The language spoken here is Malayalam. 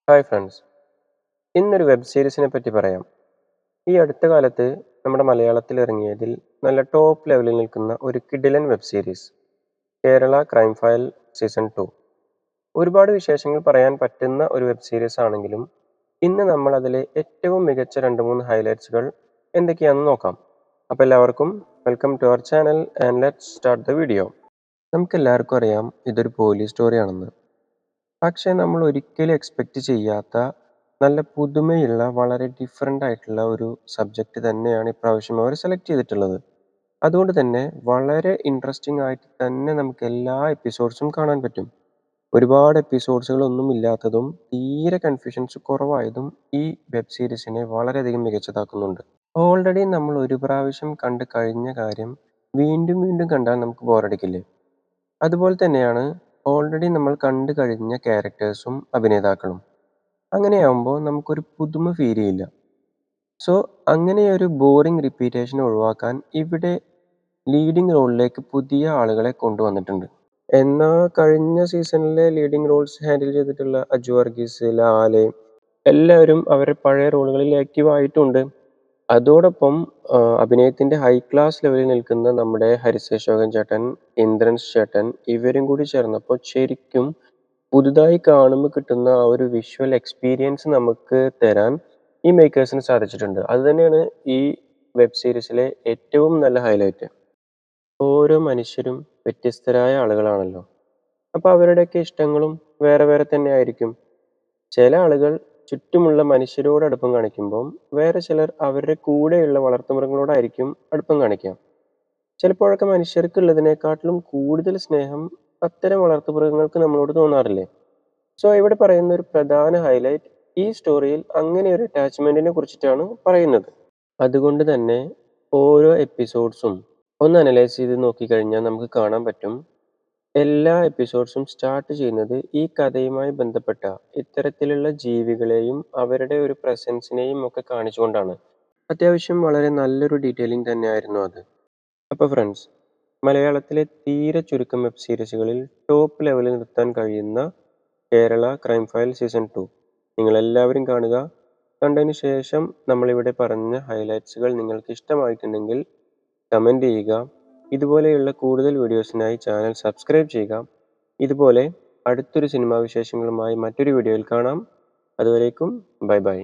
ഹായ് ഫ്രണ്ട്സ്, ഇന്നൊരു വെബ് സീരീസിനെ പറ്റി പറയാം. ഈ അടുത്ത കാലത്ത് നമ്മുടെ മലയാളത്തിൽ ഇറങ്ങിയതിൽ നല്ല ടോപ്പ് ലെവലിൽ നിൽക്കുന്ന ഒരു കിടിലൻ web series Kerala crime file season 2. ഒരുപാട് വിശേഷങ്ങൾ പറയാൻ പറ്റുന്ന ഒരു വെബ് സീരീസ് ആണെങ്കിലും ഇന്ന് നമ്മൾ അതിലെ ഏറ്റവും മികച്ച 2-3 ഹൈലൈറ്റ്സുകൾ എന്തൊക്കെയാണെന്ന് നോക്കാം. അപ്പോൾ എല്ലാവർക്കും welcome to our channel and let's start the video. നമുക്കെല്ലാവർക്കും അറിയാം ഇതൊരു പോലീസ് സ്റ്റോറിയാണെന്ന്. പക്ഷേ നമ്മൾ ഒരിക്കലും എക്സ്പെക്റ്റ് ചെയ്യാത്ത നല്ല പുതുമയുള്ള വളരെ ഡിഫറെൻ്റ് ആയിട്ടുള്ള ഒരു സബ്ജക്റ്റ് തന്നെയാണ് ഇപ്രാവശ്യം അവർ സെലക്ട് ചെയ്തിട്ടുള്ളത്. അതുകൊണ്ട് തന്നെ വളരെ ഇൻട്രസ്റ്റിംഗ് ആയിട്ട് തന്നെ നമുക്ക് എല്ലാ എപ്പിസോഡ്സും കാണാൻ പറ്റും. ഒരുപാട് എപ്പിസോഡ്സുകളൊന്നും ഇല്ലാത്തതും തീരെ കൺഫ്യൂഷൻസ് കുറവായതും ഈ വെബ് സീരീസിനെ വളരെയധികം മികച്ചതാക്കുന്നുണ്ട്. ഓൾറെഡി നമ്മൾ ഒരു പ്രാവശ്യം കണ്ട് കഴിഞ്ഞ കാര്യം വീണ്ടും വീണ്ടും കണ്ടാൽ നമുക്ക് ബോറടിക്കില്ലേ? അതുപോലെ തന്നെയാണ് ഓൾറെഡി നമ്മൾ കണ്ടു കഴിഞ്ഞ ക്യാരക്ടേഴ്സും അഭിനേതാക്കളും. അങ്ങനെയാവുമ്പോൾ നമുക്കൊരു പുതുമ ഫീൽ ചെയ്യില്ല. സോ അങ്ങനെയൊരു ബോറിംഗ് റിപ്പീറ്റേഷൻ ഒഴിവാക്കാൻ ഇവിടെ ലീഡിംഗ് റോളിലേക്ക് പുതിയ ആളുകളെ കൊണ്ടുവന്നിട്ടുണ്ട്. എന്നാൽ കഴിഞ്ഞ സീസണിലെ ലീഡിംഗ് റോൾസ് ഹാൻഡിൽ ചെയ്തിട്ടുള്ള അജു വർഗീസ്, ലാലെ എല്ലാവരും അവരുടെ പഴയ റോളുകളിൽ ആക്റ്റീവ് ആയിട്ടുണ്ട്. അതോടൊപ്പം അഭിനയത്തിൻ്റെ ഹൈ ക്ലാസ് ലെവലിൽ നിൽക്കുന്ന നമ്മുടെ ഹരിസ് അശോകൻ ചേട്ടൻ, ഇന്ദ്രൻസ് ചേട്ടൻ ഇവരും കൂടി ചേർന്നപ്പോൾ ശരിക്കും പുതുതായി കാണുമ്പോൾ കിട്ടുന്ന ആ ഒരു വിഷ്വൽ എക്സ്പീരിയൻസ് നമുക്ക് തരാൻ ഈ മേക്കേഴ്സിന് സാധിച്ചിട്ടുണ്ട്. അതുതന്നെയാണ് ഈ വെബ് സീരീസിലെ ഏറ്റവും നല്ല ഹൈലൈറ്റ്. ഓരോ മനുഷ്യരും വ്യത്യസ്തരായ ആളുകളാണല്ലോ. അപ്പോൾ അവരുടെയൊക്കെ ഇഷ്ടങ്ങളും വേറെ വേറെ തന്നെ ആയിരിക്കും. ചില ആളുകൾ ചുറ്റുമുള്ള മനുഷ്യരോട് അടുപ്പം കാണിക്കുമ്പോൾ വേറെ ചിലർ അവരുടെ കൂടെയുള്ള വളർത്തുമൃഗങ്ങളോടായിരിക്കും അടുപ്പം കാണിക്കുക. ചിലപ്പോഴൊക്കെ മനുഷ്യർക്കുള്ളതിനെക്കാട്ടിലും കൂടുതൽ സ്നേഹം അത്തരം വളർത്തുമൃഗങ്ങൾക്ക് നമ്മളോട് തോന്നാറില്ലേ? സോ ഇവിടെ പറയുന്ന ഒരു പ്രധാന ഹൈലൈറ്റ് ഈ സ്റ്റോറിയിൽ അങ്ങനെ ഒരു അറ്റാച്ച്മെന്റിനെ കുറിച്ചിട്ടാണ് പറയുന്നത്. അതുകൊണ്ട് തന്നെ ഓരോ എപ്പിസോഡ്സും ഒന്ന് അനലൈസ് ചെയ്ത് നോക്കിക്കഴിഞ്ഞാൽ നമുക്ക് കാണാൻ പറ്റും എല്ലാ എപ്പിസോഡ്സും സ്റ്റാർട്ട് ചെയ്യുന്നത് ഈ കഥയുമായി ബന്ധപ്പെട്ട ഇത്തരത്തിലുള്ള ജീവികളെയും അവരുടെ ഒരു പ്രസൻസിനെയും ഒക്കെ കാണിച്ചുകൊണ്ടാണ്. അത്യാവശ്യം വളരെ നല്ലൊരു ഡീറ്റെയിലിംഗ് തന്നെയായിരുന്നു അത്. അപ്പോൾ ഫ്രണ്ട്സ്, മലയാളത്തിലെ തീരെ ചുരുക്കം വെബ് സീരീസുകളിൽ ടോപ്പ് ലെവലിൽ നിർത്താൻ കഴിയുന്ന കേരള ക്രൈം ഫയൽ സീസൺ 2 നിങ്ങളെല്ലാവരും കാണുക. കണ്ടതിന് ശേഷം നമ്മളിവിടെ പറഞ്ഞ ഹൈലൈറ്റ്സുകൾ നിങ്ങൾക്ക് ഇഷ്ടമായിട്ടുണ്ടെങ്കിൽ കമൻറ്റ് ചെയ്യുക. ഇതുപോലെയുള്ള കൂടുതൽ വീഡിയോസിനായി ചാനൽ സബ്സ്ക്രൈബ് ചെയ്യുക. ഇതുപോലെ അടുത്തൊരു സിനിമാ വിശേഷങ്ങളുമായി മറ്റൊരു വീഡിയോയിൽ കാണാം. അതുവരേക്കും ബൈ ബൈ.